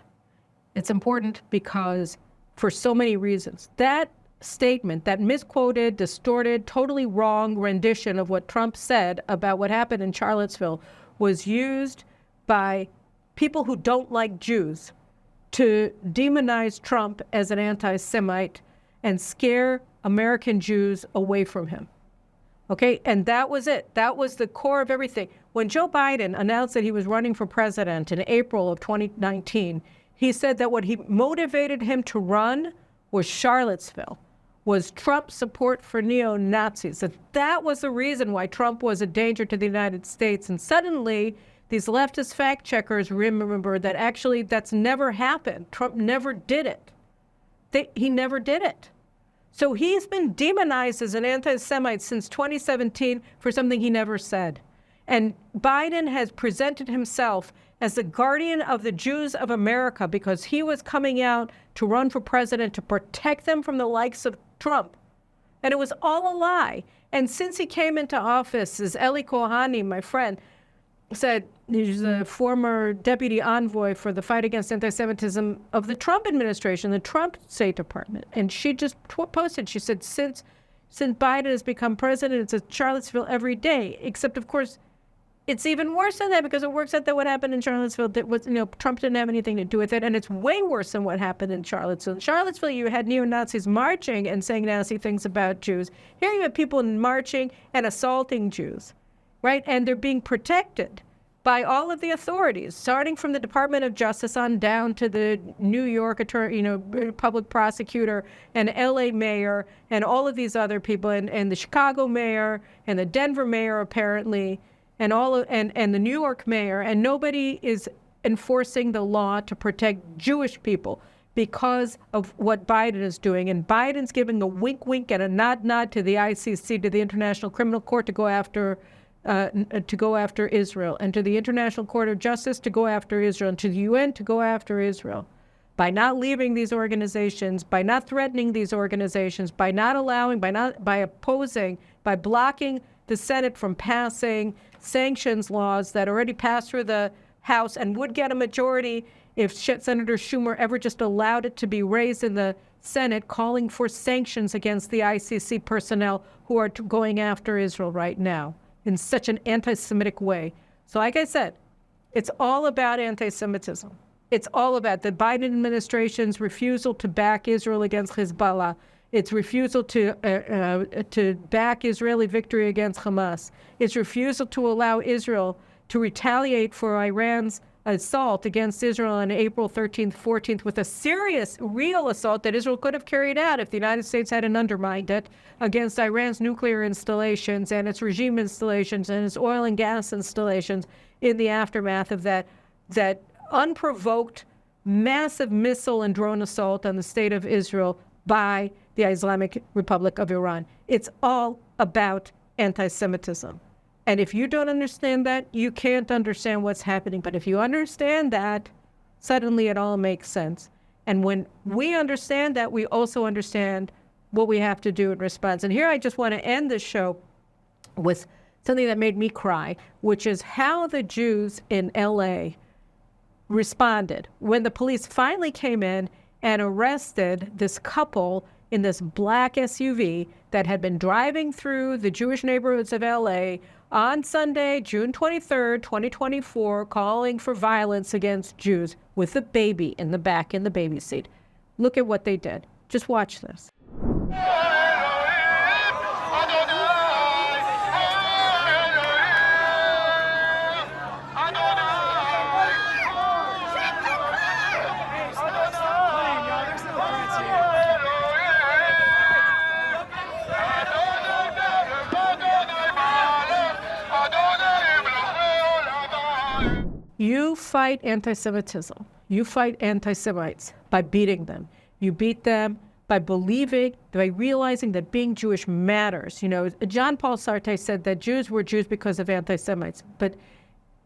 It's important because for so many reasons. That statement, that misquoted, distorted, totally wrong rendition of what Trump said about what happened in Charlottesville was used by people who don't like Jews to demonize Trump as an anti-Semite and scare American Jews away from him. Okay, and that was it. That was the core of everything. When Joe Biden announced that he was running for president in April of 2019, he said that what he motivated him to run was Charlottesville, was Trump's support for neo-Nazis. That was the reason why Trump was a danger to the United States. And suddenly, these leftist fact checkers remember that actually that's never happened. Trump never did it. He never did it. So he's been demonized as an anti-Semite since 2017 for something he never said. And Biden has presented himself as the guardian of the Jews of America because he was coming out to run for president to protect them from the likes of Trump. And it was all a lie. And since he came into office, as Eli Kohani, my friend, said, he's a former deputy envoy for the fight against anti-Semitism of the Trump administration, the Trump State Department. And she just posted, she said, since Biden has become president, it's at Charlottesville every day, except, of course, it's even worse than that because it works out that what happened in Charlottesville, Trump didn't have anything to do with it, and it's way worse than what happened in Charlottesville. In Charlottesville, you had neo-Nazis marching and saying nasty things about Jews. Here you have people marching and assaulting Jews, right? And they're being protected by all of the authorities, starting from the Department of Justice on down to the New York attorney, public prosecutor and LA mayor and all of these other people and the Chicago mayor and the Denver mayor apparently and the New York mayor, and nobody is enforcing the law to protect Jewish people because of what Biden is doing. And Biden's giving a wink wink and a nod to the ICC, to the International Criminal Court, to go after Israel, and to the International Court of Justice to go after Israel, and to the UN to go after Israel. By not leaving these organizations, by not threatening these organizations, by not allowing, by opposing, by blocking the Senate from passing sanctions laws that already passed through the House and would get a majority if Senator Schumer ever just allowed it to be raised in the Senate, calling for sanctions against the ICC personnel who are going after Israel right now in such an anti-Semitic way. So like I said, it's all about anti-Semitism. It's all about the Biden administration's refusal to back Israel against Hezbollah, its refusal to back Israeli victory against Hamas, its refusal to allow Israel to retaliate for Iran's assault against Israel on April 13th, 14th, with a serious, real assault that Israel could have carried out if the United States hadn't undermined it, against Iran's nuclear installations and its regime installations and its oil and gas installations in the aftermath of that unprovoked, massive missile and drone assault on the state of Israel by the Islamic Republic of Iran. It's all about anti-Semitism. And if you don't understand that, you can't understand what's happening. But if you understand that, suddenly it all makes sense. And when we understand that, we also understand what we have to do in response. And here I just want to end this show with something that made me cry, which is how the Jews in LA responded when the police finally came in and arrested this couple in this black SUV that had been driving through the Jewish neighborhoods of LA on Sunday, June 23rd, 2024, calling for violence against Jews with a baby in the back in the baby seat. Look at what they did. Just watch this. You fight anti-Semitism. You fight anti-Semites by beating them. You beat them by realizing that being Jewish matters. You know, John Paul Sartre said that Jews were Jews because of anti-Semites, but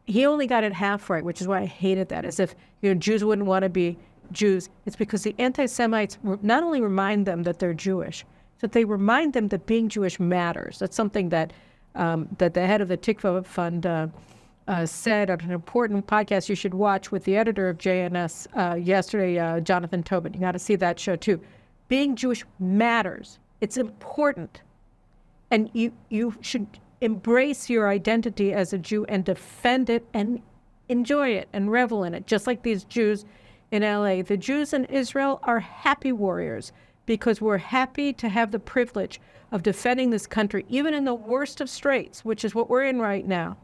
he only got it half right, which is why I hated that, as if, you know, Jews wouldn't want to be Jews. It's because the anti-Semites not only remind them that they're Jewish, but they remind them that being Jewish matters. That's something that that the head of the Tikva Fund said on an important podcast you should watch with the editor of JNS yesterday, Jonathan Tobin. You got to see that show too. Being Jewish matters. It's important. And you should embrace your identity as a Jew and defend it and enjoy it and revel in it, just like these Jews in LA. The Jews in Israel are happy warriors because we're happy to have the privilege of defending this country, even in the worst of straits, which is what we're in right now.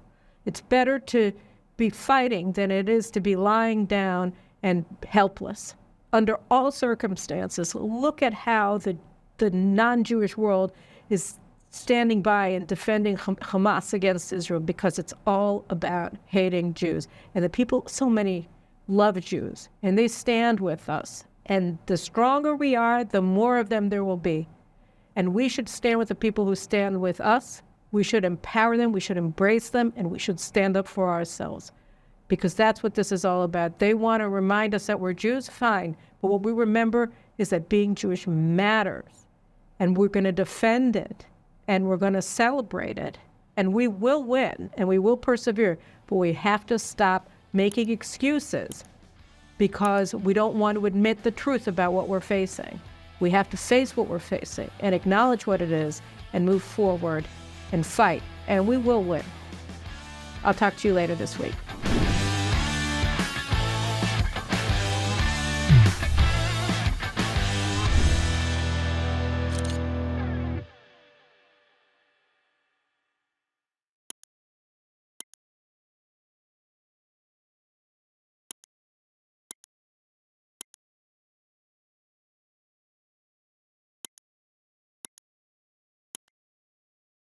It's better to be fighting than it is to be lying down and helpless. Under all circumstances, look at how the non-Jewish world is standing by and defending Hamas against Israel, because it's all about hating Jews. And the people, so many, love Jews, and they stand with us. And the stronger we are, the more of them there will be. And we should stand with the people who stand with us. We should empower them, we should embrace them, and we should stand up for ourselves. Because that's what this is all about. They want to remind us that we're Jews, fine. But what we remember is that being Jewish matters. And we're going to defend it. And we're going to celebrate it. And we will win. And we will persevere. But we have to stop making excuses because we don't want to admit the truth about what we're facing. We have to face what we're facing and acknowledge what it is and move forward and fight. And we will win. I'll talk to you later this week.